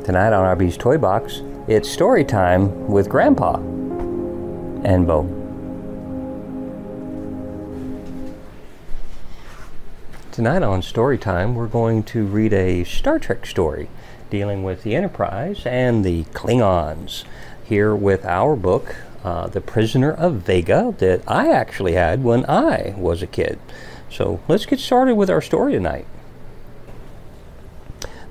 Tonight on RB's Toy Box, it's story time with Grandpa and Bo. Tonight on story time, we're going to read a Star Trek story dealing with the Enterprise and the Klingons. Here with our book, The Prisoner of Vega, that I actually had when I was a kid. So let's get started with our story tonight.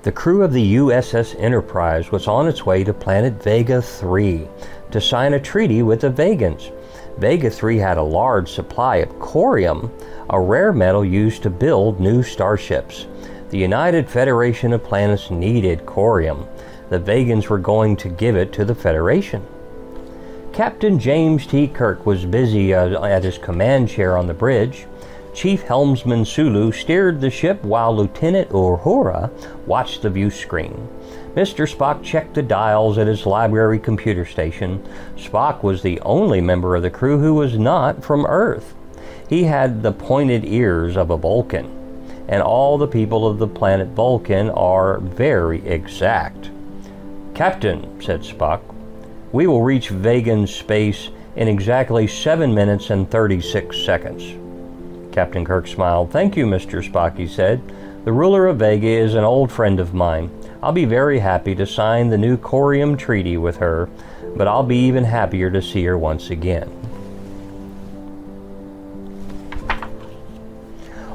The crew of the USS Enterprise was on its way to planet Vega 3 to sign a treaty with the Vegans. Vega 3 had a large supply of corium, a rare metal used to build new starships. The United Federation of Planets needed corium. The Vegans were going to give it to the Federation. Captain James T. Kirk was busy at his command chair on the bridge. Chief Helmsman Sulu steered the ship while Lieutenant Uhura watched the view screen. Mr. Spock checked the dials at his library computer station. Spock was the only member of the crew who was not from Earth. He had the pointed ears of a Vulcan, and all the people of the planet Vulcan are very exact. "Captain," said Spock, "we will reach Vegan space in exactly 7 minutes and 36 seconds. Captain Kirk smiled. "Thank you, Mr. Spock," he said. "The ruler of Vega is an old friend of mine. I'll be very happy to sign the new corium treaty with her, but I'll be even happier to see her once again."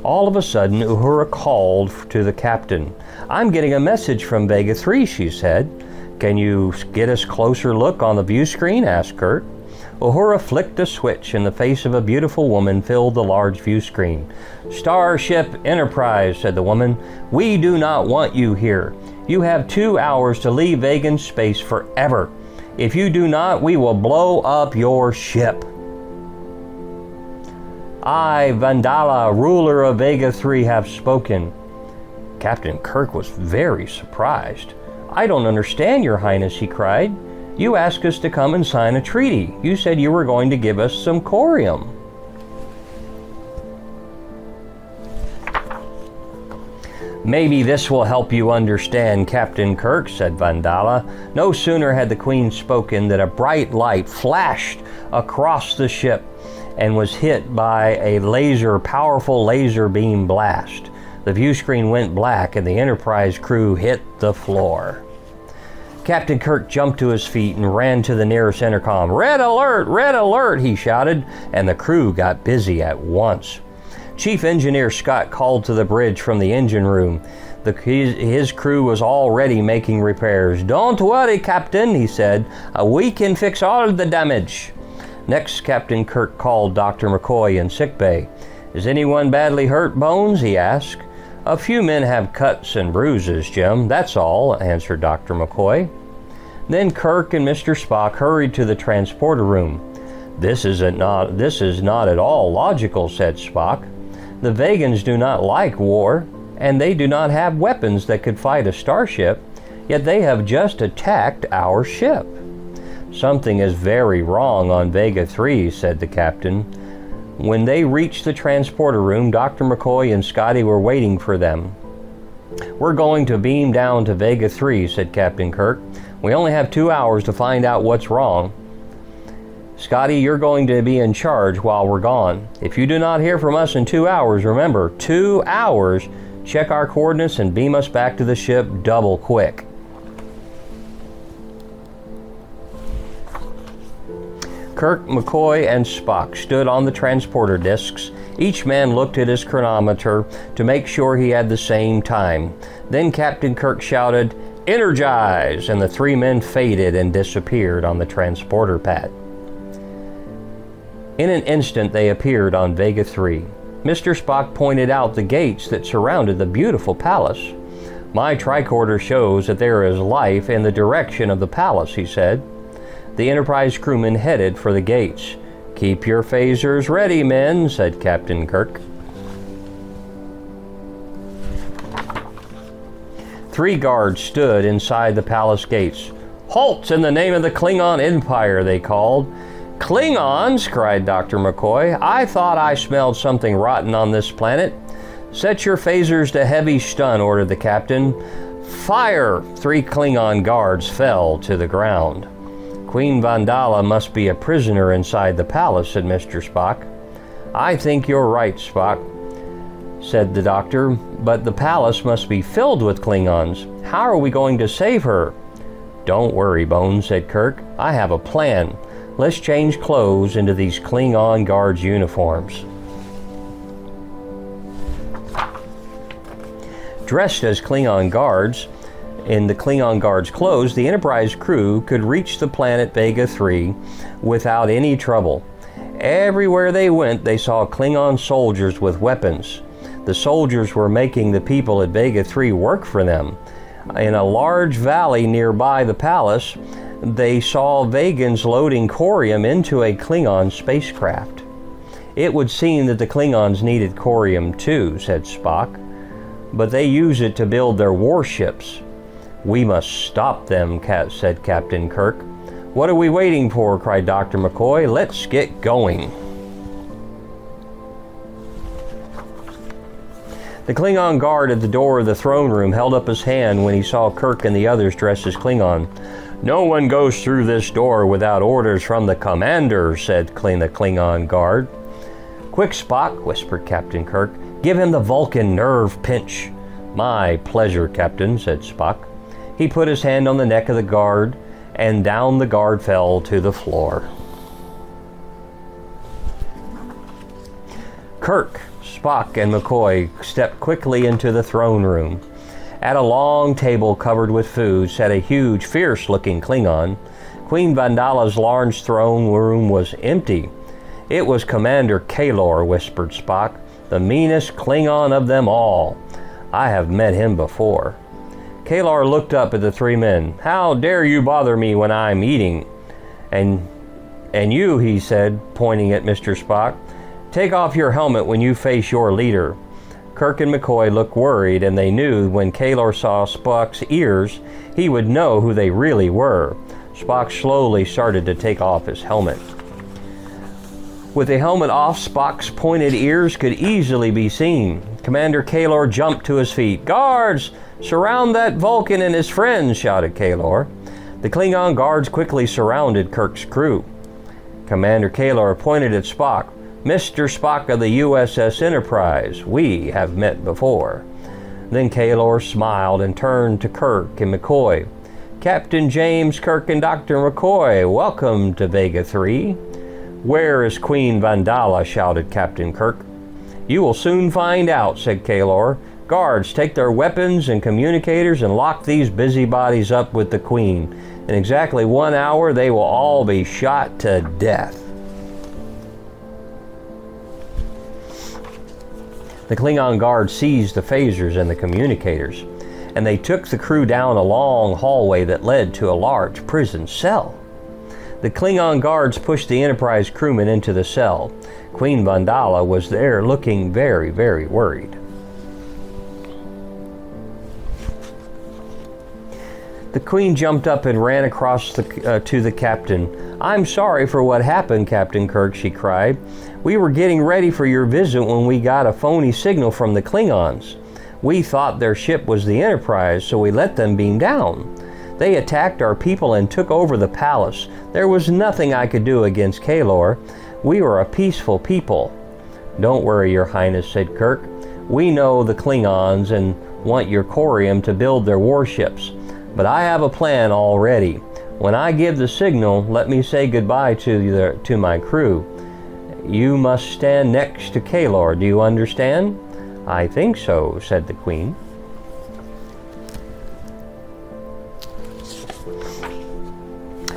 All of a sudden, Uhura called to the captain. "I'm getting a message from Vega 3, she said. "Can you get us a closer look on the view screen?" asked Kirk. Uhura flicked a switch and the face of a beautiful woman filled the large view screen. "Starship Enterprise," said the woman, "we do not want you here. You have 2 hours to leave Vegan space forever. If you do not, we will blow up your ship." "I, Vandala, ruler of Vega 3, have spoken." Captain Kirk was very surprised. "I don't understand, Your Highness," he cried. "You asked us to come and sign a treaty. You said you were going to give us some corium." "Maybe this will help you understand, Captain Kirk," said Vandala. No sooner had the Queen spoken than a bright light flashed across the ship and was hit by a powerful laser beam blast. The view screen went black and the Enterprise crew hit the floor. Captain Kirk jumped to his feet and ran to the nearest intercom. "Red alert! Red alert!" he shouted, and the crew got busy at once. Chief Engineer Scott called to the bridge from the engine room. His crew was already making repairs. "Don't worry, Captain," he said. "We can fix all the damage." Next, Captain Kirk called Dr. McCoy in sickbay. "Is anyone badly hurt, Bones?" he asked. "A few men have cuts and bruises, Jim, that's all," answered Dr. McCoy. Then Kirk and Mr. Spock hurried to the transporter room. This is not at all logical," said Spock. "The Vegans do not like war, and they do not have weapons that could fight a starship, yet they have just attacked our ship." "Something is very wrong on Vega 3, said the captain. When they reached the transporter room, Dr. McCoy and Scotty were waiting for them. "We're going to beam down to Vega 3, said Captain Kirk. "We only have 2 hours to find out what's wrong. Scotty, you're going to be in charge while we're gone. If you do not hear from us in 2 hours, remember, 2 hours, check our coordinates and beam us back to the ship double quick." Kirk, McCoy, and Spock stood on the transporter discs. Each man looked at his chronometer to make sure he had the same time. Then Captain Kirk shouted, "Energize!" and the 3 men faded and disappeared on the transporter pad. In an instant they appeared on Vega 3. Mr. Spock pointed out the gates that surrounded the beautiful palace. "My tricorder shows that there is life in the direction of the palace," he said. The Enterprise crewmen headed for the gates. "Keep your phasers ready, men," said Captain Kirk. 3 guards stood inside the palace gates. "Halt in the name of the Klingon Empire," they called. "Klingons!" cried Dr. McCoy. "I thought I smelled something rotten on this planet." "Set your phasers to heavy stun," ordered the captain. Fire! 3 Klingon guards fell to the ground. Queen Vandala must be a prisoner inside the palace, said Mr. Spock. I think you're right, Spock, said the doctor, but the palace must be filled with Klingons. How are we going to save her? Don't worry, Bones, said Kirk. I have a plan. Let's change clothes into these Klingon guards' uniforms. Dressed as Klingon guards, in the Klingon guards' clothes, the Enterprise crew could reach the planet Vega 3 without any trouble. Everywhere they went, they saw Klingon soldiers with weapons. The soldiers were making the people at Vega 3 work for them. In a large valley nearby the palace, they saw Vegans loading corium into a Klingon spacecraft. It would seem that the Klingons needed corium too, said Spock, but they use it to build their warships. We must stop them, said Captain Kirk. What are we waiting for? Cried Dr. McCoy. Let's get going. The Klingon guard at the door of the throne room held up his hand when he saw Kirk and the others dressed as Klingon. No one goes through this door without orders from the commander, said the Klingon guard. Quick, Spock, whispered Captain Kirk. Give him the Vulcan nerve pinch. My pleasure, Captain, said Spock. He put his hand on the neck of the guard, and down the guard fell to the floor. Kirk, Spock, and McCoy stepped quickly into the throne room. At a long table covered with food sat a huge, fierce-looking Klingon. Queen Vandala's large throne room was empty. It was Commander Kalor, whispered Spock, the meanest Klingon of them all. I have met him before. Kalor looked up at the 3 men. How dare you bother me when I'm eating? And you, he said, pointing at Mr. Spock, take off your helmet when you face your leader. Kirk and McCoy looked worried, and they knew when Kalor saw Spock's ears, he would know who they really were. Spock slowly started to take off his helmet. With the helmet off, Spock's pointed ears could easily be seen. Commander Kalor jumped to his feet. Guards! Surround that Vulcan and his friends, shouted Kalor. The Klingon guards quickly surrounded Kirk's crew. Commander Kalor pointed at Spock. Mr. Spock of the USS Enterprise, we have met before. Then Kalor smiled and turned to Kirk and McCoy. Captain James, Kirk, and Dr. McCoy, welcome to Vega 3. Where is Queen Vandala? Shouted Captain Kirk. You will soon find out, said Kalor. Guards, take their weapons and communicators and lock these busybodies up with the Queen. In exactly 1 hour, they will all be shot to death. The Klingon guards seized the phasers and the communicators, and they took the crew down a long hallway that led to a large prison cell. The Klingon guards pushed the Enterprise crewmen into the cell. Queen Vandala was there looking very, very worried. The Queen jumped up and ran across to the captain. I'm sorry for what happened, Captain Kirk, she cried. We were getting ready for your visit when we got a phony signal from the Klingons. We thought their ship was the Enterprise, so we let them beam down. They attacked our people and took over the palace. There was nothing I could do against Kalor. We were a peaceful people. Don't worry, Your Highness, said Kirk. We know the Klingons and want your corium to build their warships. But I have a plan already. When I give the signal, let me say goodbye to my crew. You must stand next to Kalor. Do you understand? I think so, said the Queen.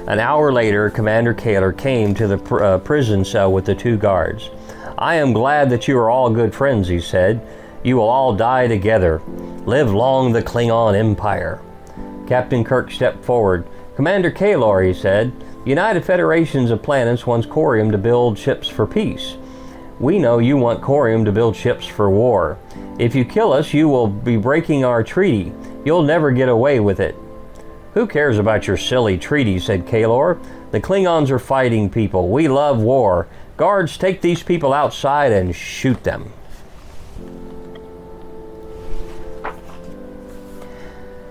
An hour later, Commander Kalor came to the prison cell with the 2 guards. I am glad that you are all good friends, he said. You will all die together. Live long the Klingon Empire. Captain Kirk stepped forward. Commander Kalor, he said, the United Federations of Planets wants corium to build ships for peace. We know you want corium to build ships for war. If you kill us, you will be breaking our treaty. You'll never get away with it. Who cares about your silly treaty, said Kalor. The Klingons are fighting people. We love war. Guards, take these people outside and shoot them.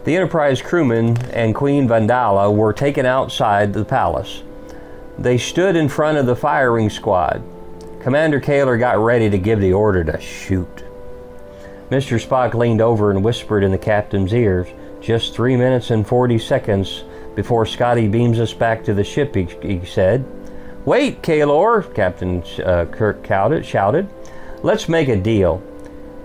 The Enterprise crewmen and Queen Vandala were taken outside the palace. They stood in front of the firing squad. Commander Kaler got ready to give the order to shoot. Mr. Spock leaned over and whispered in the captain's ears, "Just 3 minutes and 40 seconds before Scotty beams us back to the ship," he said. "Wait, Kaler," Captain Kirk shouted. "Let's make a deal.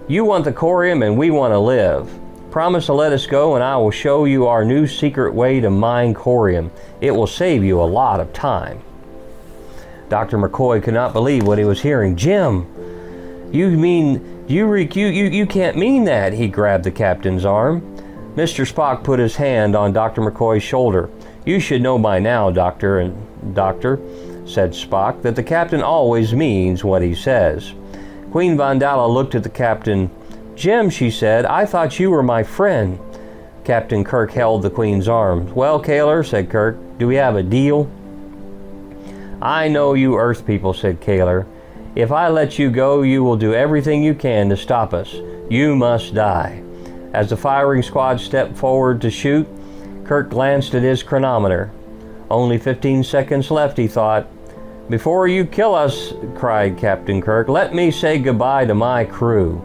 You want the corium and we want to live. Promise to let us go and I will show you our new secret way to mine corium. It will save you a lot of time." Dr. McCoy could not believe what he was hearing. "Jim, you can't mean that." He grabbed the captain's arm. Mr. Spock put his hand on Dr. McCoy's shoulder. "You should know by now, Doctor," said Spock, "that the captain always means what he says." Queen Vandala looked at the captain. "Jim," she said, "I thought you were my friend." Captain Kirk held the Queen's arm. "Well, Kaler," said Kirk, "do we have a deal?" "I know you Earth people," said Kaler. "If I let you go, you will do everything you can to stop us. You must die." As the firing squad stepped forward to shoot, Kirk glanced at his chronometer. Only 15 seconds left, he thought. "Before you kill us," cried Captain Kirk, "let me say goodbye to my crew."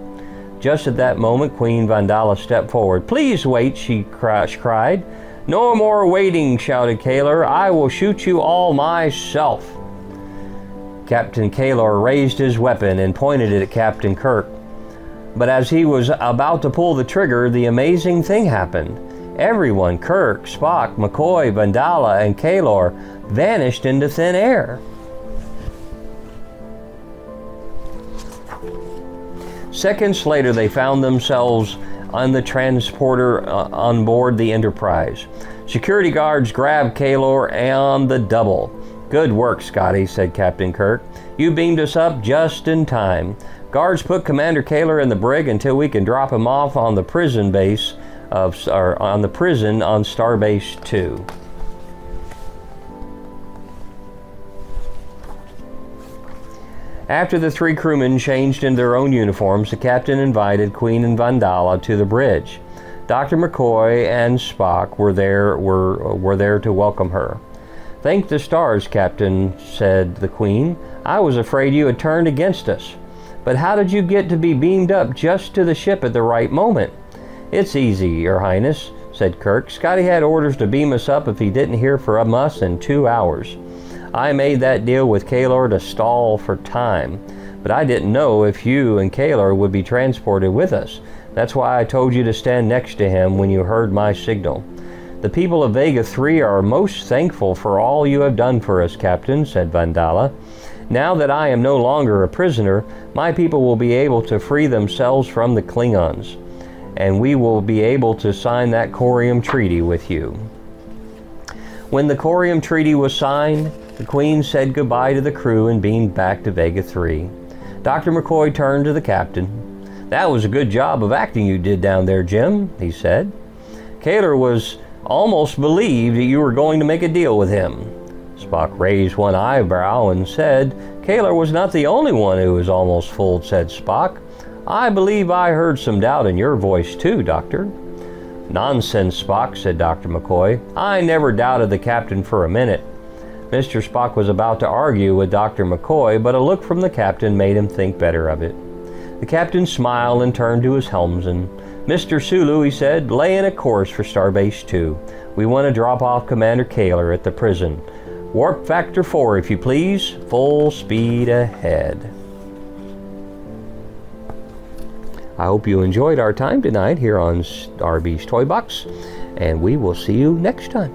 Just at that moment, Queen Vandala stepped forward. "Please wait," she cried. "No more waiting," shouted Kaler. "I will shoot you all myself." Captain Kaler raised his weapon and pointed it at Captain Kirk. But as he was about to pull the trigger, the amazing thing happened. Everyone, Kirk, Spock, McCoy, Vandala, and Kaler, vanished into thin air. Seconds later, they found themselves on the transporter on board the Enterprise. Security guards grabbed Kaler on the double. "Good work, Scotty," said Captain Kirk. "You beamed us up just in time. Guards, put Commander Kaler in the brig until we can drop him off on the prison base on Starbase 2. After the three crewmen changed into their own uniforms, the captain invited Queen and Vandala to the bridge. Dr. McCoy and Spock were there to welcome her. "Thank the stars, Captain," said the Queen. "I was afraid you had turned against us. But how did you get to be beamed up just to the ship at the right moment?" "It's easy, Your Highness," said Kirk. "Scotty had orders to beam us up if he didn't hear from us in 2 hours. I made that deal with Kaler to stall for time, but I didn't know if you and Kaler would be transported with us. That's why I told you to stand next to him when you heard my signal." "The people of Vega 3 are most thankful for all you have done for us, Captain," said Vandala. "Now that I am no longer a prisoner, my people will be able to free themselves from the Klingons, and we will be able to sign that corium treaty with you." When the corium treaty was signed, the Queen said goodbye to the crew and beamed back to Vega 3. Dr. McCoy turned to the captain. "That was a good job of acting you did down there, Jim," he said. "Kaler was almost believed that you were going to make a deal with him." Spock raised one eyebrow and said, "Kaler was not the only one who was almost fooled," said Spock. "I believe I heard some doubt in your voice too, Doctor." "Nonsense, Spock," said Dr. McCoy. "I never doubted the captain for a minute." Mr. Spock was about to argue with Dr. McCoy, but a look from the captain made him think better of it. The captain smiled and turned to his helmsman. "Mr. Sulu," he said, "lay in a course for Starbase 2. We want to drop off Commander Kaler at the prison. Warp factor 4, if you please. Full speed ahead." I hope you enjoyed our time tonight here on RB's Toy Box, and we will see you next time.